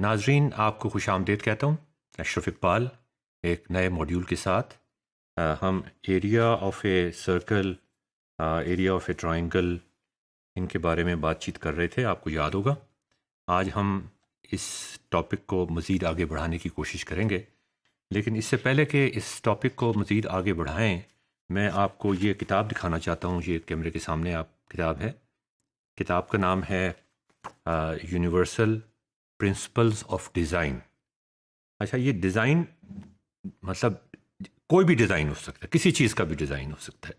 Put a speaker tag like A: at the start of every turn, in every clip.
A: ناظرین آپ کو خوش آمدید کہتا ہوں. اشرف اقبال ایک نئے موڈیول کے ساتھ. ہم area of a circle, area of a triangle, ان کے بارے میں بات چیت کر رہے تھے، آپ کو یاد ہوگا. آج ہم اس ٹاپک کو مزید آگے بڑھانے کی کوشش کریں گے، لیکن اس سے پہلے کہ اس ٹاپک کو مزید آگے بڑھائیں میں آپ کو یہ کتاب دکھانا چاہتا ہوں. یہ کیمرے کے سامنے آپ کتاب ہے. کتاب کا نام ہے یونیورسل پرنسپلز آف ڈیزائن. اچھا، یہ ڈیزائن مطلب کوئی بھی ڈیزائن ہو سکتا ہے، کسی چیز کا بھی ڈیزائن ہو سکتا ہے.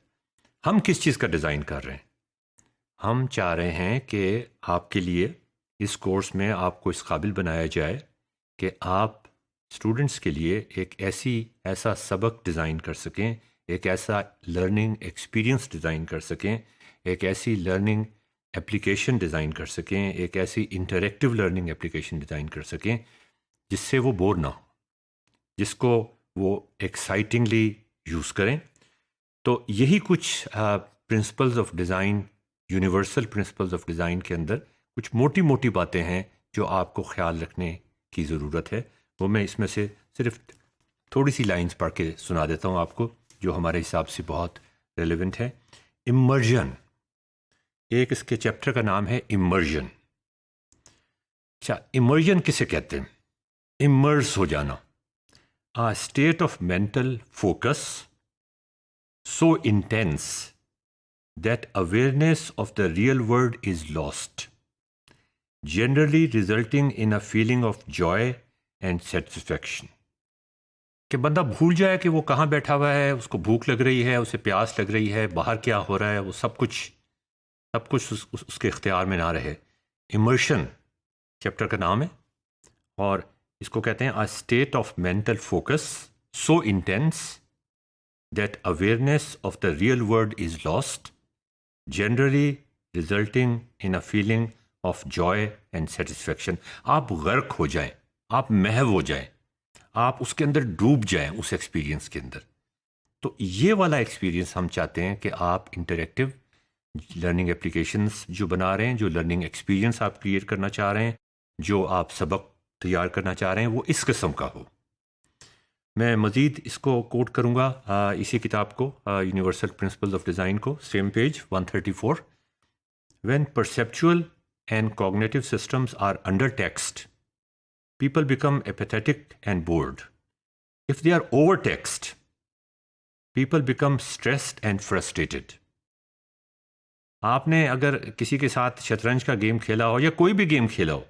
A: ہم کس چیز کا ڈیزائن کر رہے ہیں؟ ہم چاہ رہے ہیں کہ آپ کے لیے اس کورس میں آپ کو اس قابل بنایا جائے کہ آپ اسٹوڈنٹس کے لیے ایک ایسا سبق ڈیزائن کر سکیں، ایک ایسا لرننگ ایکسپیرئنس ڈیزائن کر سکیں، ایک ایسی لرننگ اپلیکیشن ڈیزائن کر سکیں، ایک ایسی انٹریکٹیو لرننگ اپلیکیشن ڈیزائن کر سکیں جس سے وہ بور نہ ہو، جس کو وہ ایکسائٹنگلی یوز کریں. تو یہی کچھ principles of design, universal principles of design کے اندر کچھ موٹی موٹی باتیں ہیں جو آپ کو خیال رکھنے کی ضرورت ہے. وہ میں اس میں سے صرف تھوڑی سی لائنز پڑھ کے سنا دیتا ہوں آپ کو، جو ہمارے حساب سے بہت ریلیونٹ ہے. امرجن، ایک اس کے چیپٹر کا نام ہے امرجن. اچھا، امرجن کسے کہتے ہیں؟ امرس ہو جانا، state of mental focus so intense that awareness of the real world is last, generally resulting in a feeling of joy and satisfaction. کہ بندہ بھول جائے کہ وہ کہاں بیٹھا ہوا ہے، اس کو بھوک لگ رہی ہے، اسے پیاس لگ رہی ہے، باہر کیا ہو رہا ہے، وہ سب کچھ اس کے اختیار میں نہ رہے. امرشن چیپٹر کا نام ہے، اور اس کو کہتے ہیں state of mental focus so intense that awareness of the real world is last, generally resulting in a feeling of joy and satisfaction. آپ غرق ہو جائیں، آپ محو ہو جائیں، آپ اس کے اندر ڈوب جائیں، اس ایکسپیرینس کے اندر. تو یہ والا ایکسپیرینس ہم چاہتے ہیں کہ آپ انٹریکٹیو لرننگ اپلیکیشنز جو بنا رہے ہیں، جو لرننگ ایکسپیرینس آپ کریٹ کرنا چاہ رہے ہیں، جو آپ سبق تیار کرنا چاہ رہے ہیں، وہ اس قسم کا ہو. میں مزید اس کو کوٹ کروں گا، اسی کتاب کو، یونیورسل پرنسپلز آف ڈیزائن کو، same page 134. When perceptual and cognitive systems are undertaxed, people become apathetic and bored. If they are overtaxed, people become stressed and frustrated. آپ نے اگر کسی کے ساتھ شطرنج کا گیم کھیلا ہو، یا کوئی بھی گیم کھیلا ہو،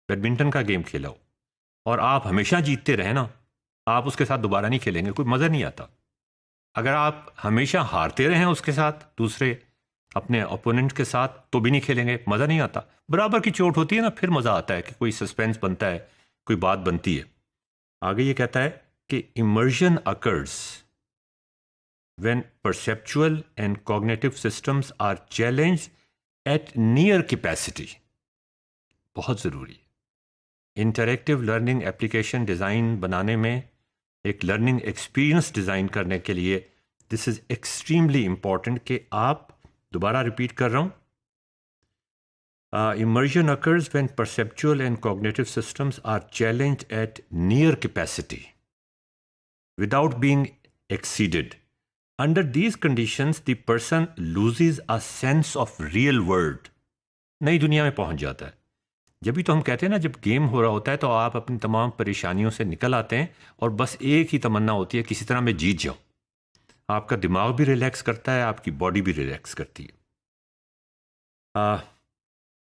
A: بیڈمنٹن کا گیم کھیلا ہو، اور آپ ہمیشہ جیتتے رہے نا، آپ اس کے ساتھ دوبارہ نہیں کھیلیں گے، کوئی مزہ نہیں آتا. اگر آپ ہمیشہ ہارتے رہیں اس کے ساتھ، دوسرے اپنے اپوننٹ کے ساتھ، تو بھی نہیں کھیلیں گے، مزہ نہیں آتا. برابر کی چوٹ ہوتی ہے نا، پھر مزہ آتا ہے کہ کوئی سسپینس بنتا ہے، کوئی بات بنتی ہے. آگے یہ کہتا ہے کہ immersion occurs when perceptual and cognitive systems are challenged at near capacity. بہت ضروری ہے. انٹریکٹیو لرننگ اپلیکیشن ڈیزائن بنانے میں، ایک لرننگ ایکسپیرئنس ڈیزائن کرنے کے لیے، دس از ایکسٹریملی امپورٹنٹ کہ آپ، دوبارہ ریپیٹ کر رہا ہوں، immersion occurs when perceptual and cognitive systems are challenged at near capacity without being exceeded. Under these conditions, the person loses a sense of real world. نئی دنیا میں پہنچ جاتا ہے. جبھی تو ہم کہتے ہیں نا، جب گیم ہو رہا ہوتا ہے تو آپ اپنی تمام پریشانیوں سے نکل آتے ہیں، اور بس ایک ہی تمنا ہوتی ہے، کسی طرح میں جیت جاؤں. آپ کا دماغ بھی ریلیکس کرتا ہے، آپ کی باڈی بھی ریلیکس کرتی ہے.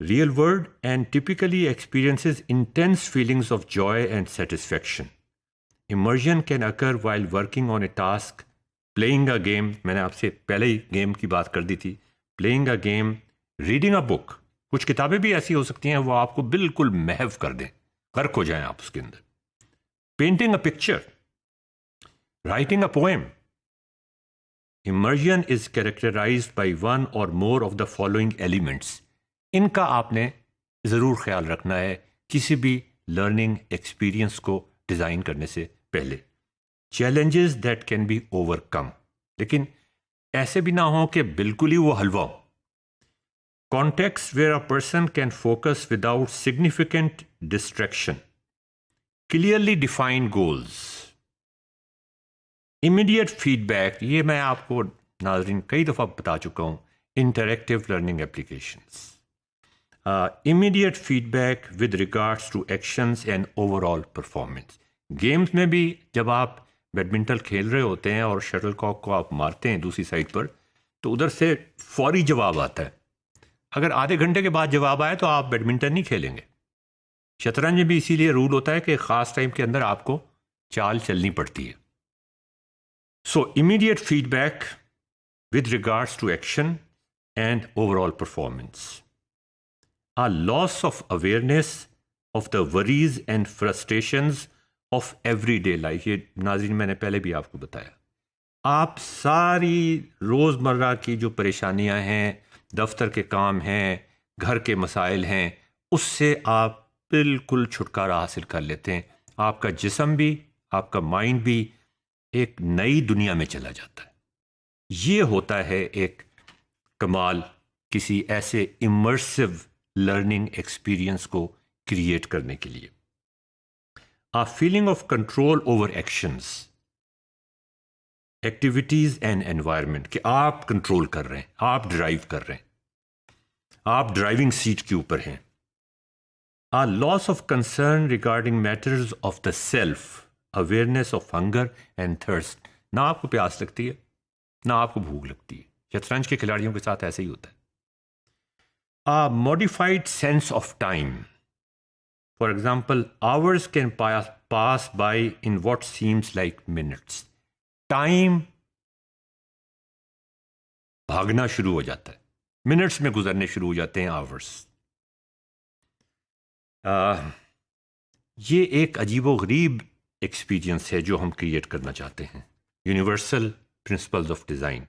A: Real world and typically experiences intense feelings of joy and satisfaction. Immersion can occur while working on a task, playing a game. میں نے آپ سے پہلے ہی گیم کی بات کر دی تھی. Playing a game, reading a book. کچھ کتابیں بھی ایسی ہو سکتی ہیں وہ آپ کو بالکل محو کر دیں، غرق ہو جائیں آپ اس کے اندر. Painting a picture, writing a poem. Immersion is characterized by one or more of the following elements. ان کا آپ نے ضرور خیال رکھنا ہے کسی بھی لرننگ ایکسپیرئنس کو ڈیزائن کرنے سے پہلے. Challenges that can be overcome, لیکن ایسے بھی نہ ہوں کہ بالکل ہی وہ حلوہ ہو. Context where a person can focus without significant distraction. Clearly defined goals. Immediate feedback, یہ میں آپ کو ناظرین کئی دفعہ بتا چکا ہوں. Interactive learning applications. Immediate feedback with regards to actions and overall performance. Games میں بھی جب آپ بیڈمنٹن کھیل رہے ہوتے ہیں اور شٹل کاک کو آپ مارتے ہیں دوسری سائڈ پر، تو ادھر سے فوری جواب آتا ہے. اگر آدھے گھنٹے کے بعد جواب آئے تو آپ بیڈمنٹن نہیں کھیلیں گے. شطرنج میں بھی اسی لیے رول ہوتا ہے کہ خاص ٹائم کے اندر آپ کو چال چلنی پڑتی ہے. So immediate feedback with regards to action and overall performance. A loss of awareness of the worries and frustrations of everyday life. یہ ناظرین میں نے پہلے بھی آپ کو بتایا. آپ ساری روزمرہ کی جو پریشانیاں ہیں، دفتر کے کام ہیں، گھر کے مسائل ہیں، اس سے آپ بالکل چھٹکارا حاصل کر لیتے ہیں. آپ کا جسم بھی، آپ کا مائنڈ بھی ایک نئی دنیا میں چلا جاتا ہے. یہ ہوتا ہے ایک کمال کسی ایسے امرسو لرننگ ایکسپیرئنس کو کریٹ کرنے کے لیے. A feeling of control over actions, activities and environment، کہ آپ کنٹرول کر رہے ہیں، آپ ڈرائیو کر رہے ہیں، آپ ڈرائیونگ سیٹ کے اوپر ہیں. A loss of concern regarding matters of the self, awareness of hunger and thirst. نہ آپ کو پیاس لگتی ہے نہ آپ کو بھوک لگتی ہے. شطرنج کے کھلاڑیوں کے ساتھ ایسے ہی ہوتا ہے. A modified sense of time. For example, hours can pass by in what seems like minutes. Time بھاگنا شروع ہو جاتا ہے، منٹس میں گزرنے شروع ہو جاتے ہیں hours. یہ ایک عجیب و غریب ایکسپیرئنس ہے جو ہم کریٹ کرنا چاہتے ہیں. Universal principles of design.